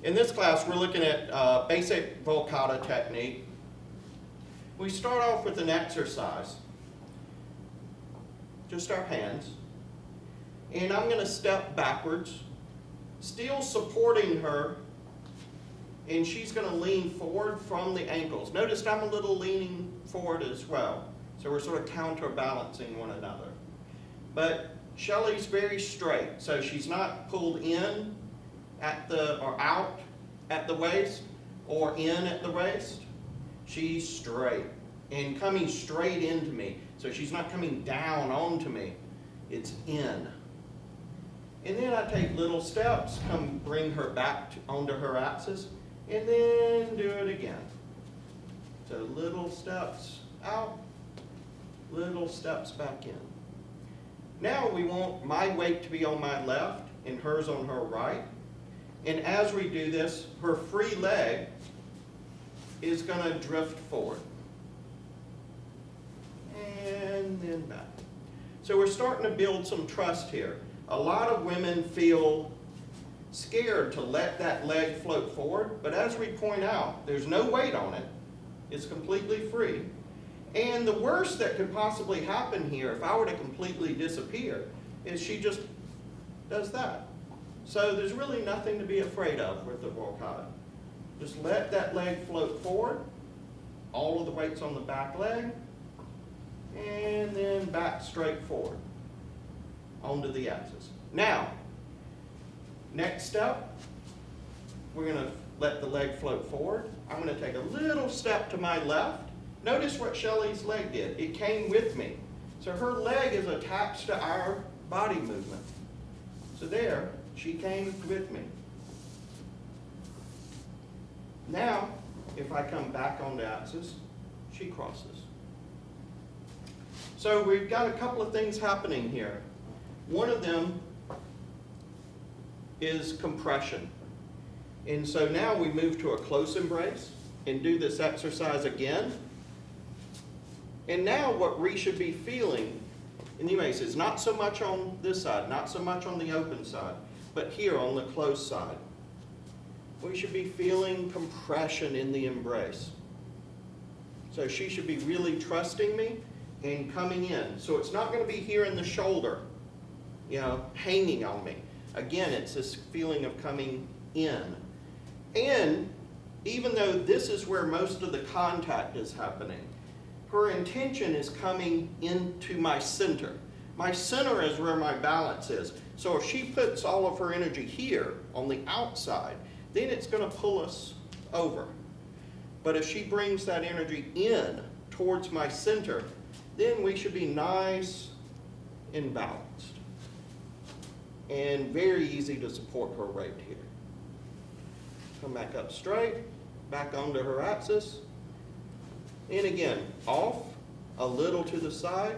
In this class, we're looking at basic volcata technique. We start off with an exercise, just our hands. And I'm going to step backwards, still supporting her, and she's going to lean forward from the ankles. Notice I'm a little leaning forward as well, so we're sort of counterbalancing one another. But Shelly's very straight, so she's not pulled in at the, or out at the waist, or in at the waist. She's straight, and coming straight into me. So she's not coming down onto me, it's in. And then I take little steps, come bring her back onto her axis, and then do it again. So little steps out, little steps back in. Now we want my weight to be on my left and hers on her right. And as we do this, her free leg is going to drift forward. And then back. So we're starting to build some trust here. A lot of women feel scared to let that leg float forward, but as we point out, there's no weight on it. It's completely free. And the worst that could possibly happen here, if I were to completely disappear, is she just does that. So there's really nothing to be afraid of with the volcata. Just let that leg float forward, all of the weight's on the back leg, and then back straight forward onto the axis. Now, next step, we're going to let the leg float forward. I'm going to take a little step to my left. Notice what Shelly's leg did. It came with me. So her leg is attached to our body movement. So there, she came with me. Now, if I come back on the axis, she crosses. So we've got a couple of things happening here. One of them is compression. And so now we move to a close embrace and do this exercise again. And now what we should be feeling in the embrace is not so much on this side, not so much on the open side, but here on the closed side. We should be feeling compression in the embrace. So she should be really trusting me and coming in. So it's not going to be here in the shoulder, hanging on me. Again, it's this feeling of coming in. And even though this is where most of the contact is happening, her intention is coming into my center. My center is where my balance is. So if she puts all of her energy here on the outside, then it's going to pull us over. But if she brings that energy in towards my center, then we should be nice and balanced. And very easy to support her right here. Come back up straight, back onto her axis. And again, off, a little to the side,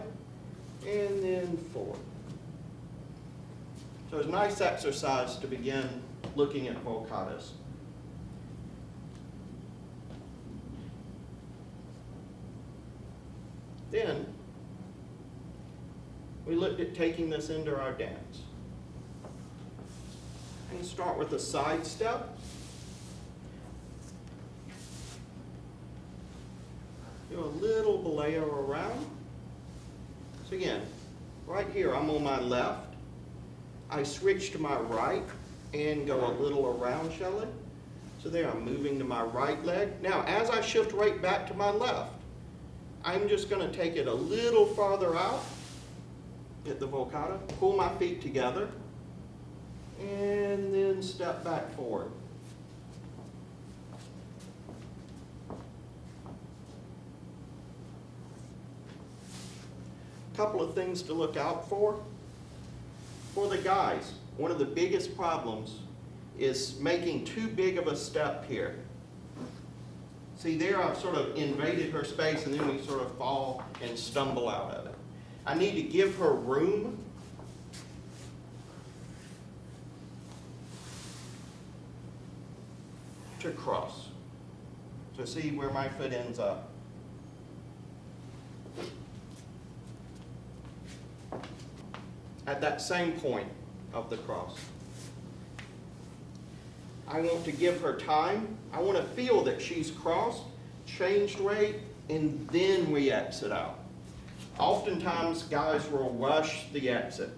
and then forward. So it's a nice exercise to begin looking at volcatas. Then, we looked at taking this into our dance. And start with a side step. Do a little belay around. So again, right here I'm on my left. I switch to my right and go a little around Shelly. So there I'm moving to my right leg. Now as I shift right back to my left, I'm just going to take it a little farther out at the volcata, pull my feet together, and then step back forward. Couple of things to look out for. For the guys, one of the biggest problems is making too big of a step here. See there, I've sort of invaded her space and then we sort of fall and stumble out of it. I need to give her room to cross. So see where my foot ends up. At that same point of the cross. I want to give her time. I want to feel that she's crossed, changed weight, and then we exit out. Oftentimes, guys will rush the exit.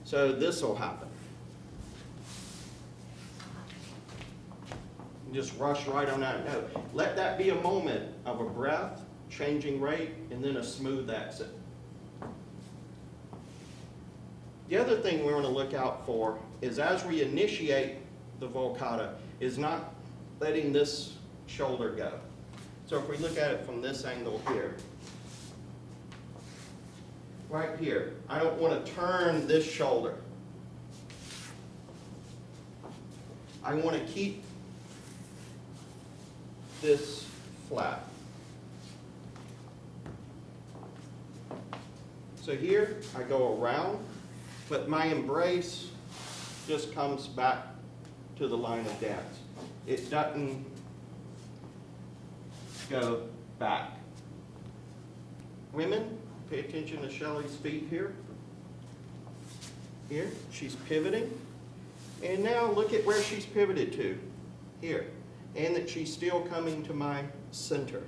So this will happen. Just rush right on out. No, let that be a moment of a breath, changing rate, and then a smooth exit. The other thing we're going to look out for is as we initiate the volcata is not letting this shoulder go. So if we look at it from this angle here, right here, I don't want to turn this shoulder. I want to keep this flat. So here I go around, but my embrace just comes back to the line of dance. It doesn't go back. Women, pay attention to Shelley's feet here. Here, she's pivoting. And now look at where she's pivoted to, here. And that she's still coming to my center.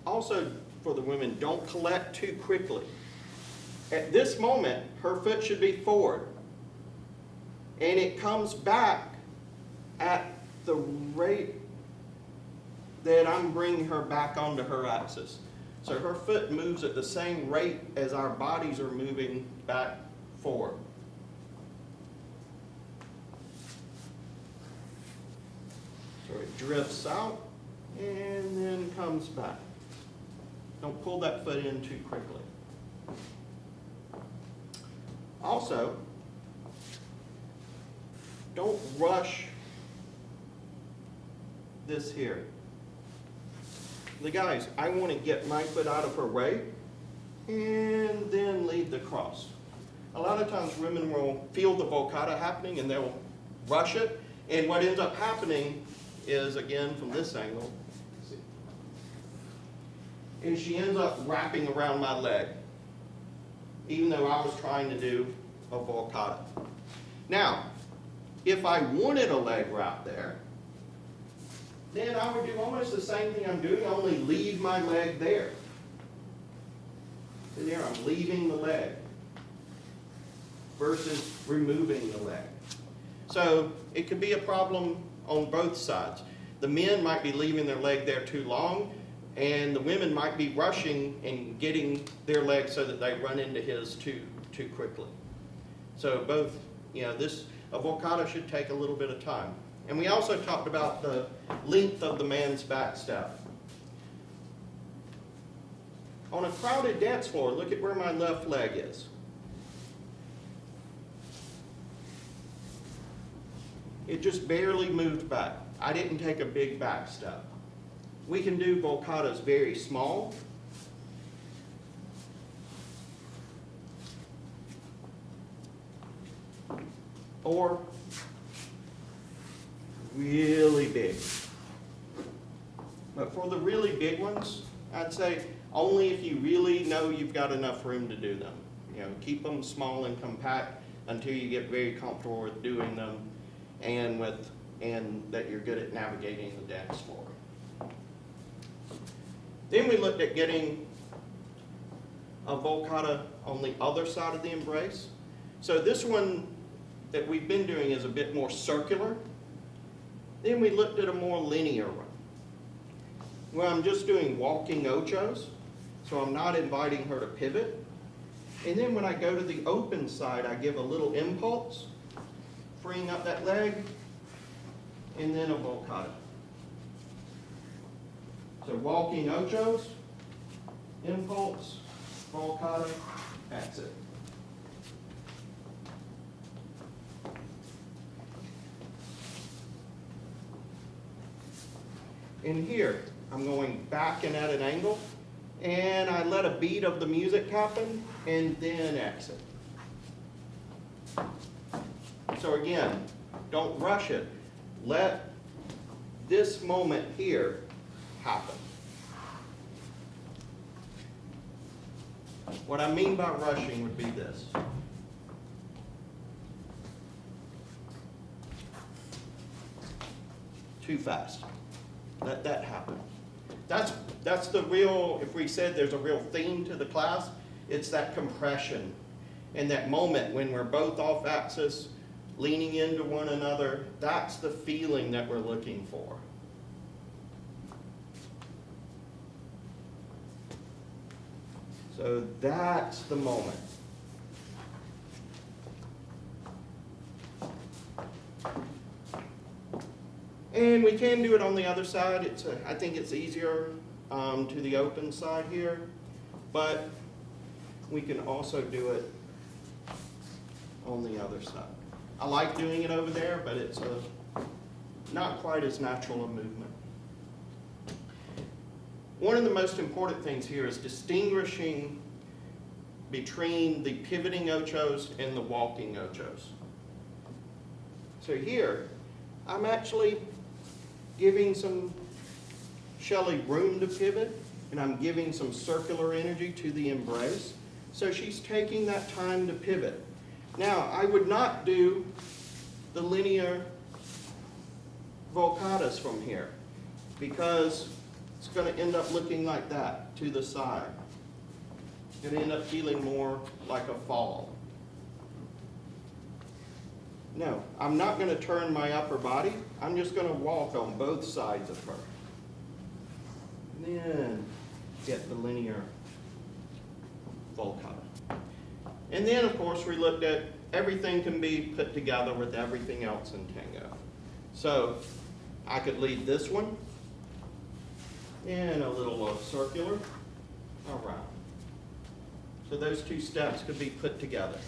Also, for the women, don't collect too quickly. At this moment, her foot should be forward. And it comes back at the rate that I'm bringing her back onto her axis. So her foot moves at the same rate as our bodies are moving back forward. So it drifts out and then comes back. Don't pull that foot in too quickly. Also, don't rush this here. The guys, I want to get my foot out of her way and then lead the cross. A lot of times women will feel the volcata happening and they'll rush it, and what ends up happening is, again from this angle, and she ends up wrapping around my leg, even though I was trying to do a volcata. Now, if I wanted a leg wrap there, then I would do almost the same thing I'm doing, only leave my leg there. And there I'm leaving the leg versus removing the leg. So it could be a problem on both sides. The men might be leaving their leg there too long, and the women might be rushing and getting their leg so that they run into his too quickly. So both, a volcata should take a little bit of time. And we also talked about the length of the man's back step. On a crowded dance floor, look at where my left leg is. It just barely moved back. I didn't take a big back step. We can do volcatas very small. Or really big. But for the really big ones, I'd say only if you really know you've got enough room to do them. Keep them small and compact until you get very comfortable with doing them and that you're good at navigating the dance floor. Then we looked at getting a volcata on the other side of the embrace. So this one that we've been doing is a bit more circular. Then we looked at a more linear one, where I'm just doing walking ochos, so I'm not inviting her to pivot. And then when I go to the open side, I give a little impulse, freeing up that leg, and then a volcata. So walking ochos, impulse, volcata, exit. In here, I'm going back and at an angle, and I let a beat of the music happen, and then exit. So again, don't rush it. Let this moment here happen. What I mean by rushing would be this. Too fast. Let that happen. That's the real, if we said there's a real theme to the class, it's that compression and that moment when we're both off axis, leaning into one another. That's the feeling that we're looking for. So that's the moment. And we can do it on the other side. I think it's easier to the open side here, but we can also do it on the other side. I like doing it over there, but it's not quite as natural a movement. One of the most important things here is distinguishing between the pivoting ochos and the walking ochos. So here, I'm actually giving some Shelley room to pivot, and I'm giving some circular energy to the embrace. So she's taking that time to pivot. Now, I would not do the linear volcatas from here because it's going to end up looking like that to the side. It's going to end up feeling more like a fall. No, I'm not going to turn my upper body. I'm just going to walk on both sides of her. And then get the linear volcata. And then, of course, we looked at everything can be put together with everything else in tango. So I could lead this one and a little circular around. So those two steps could be put together.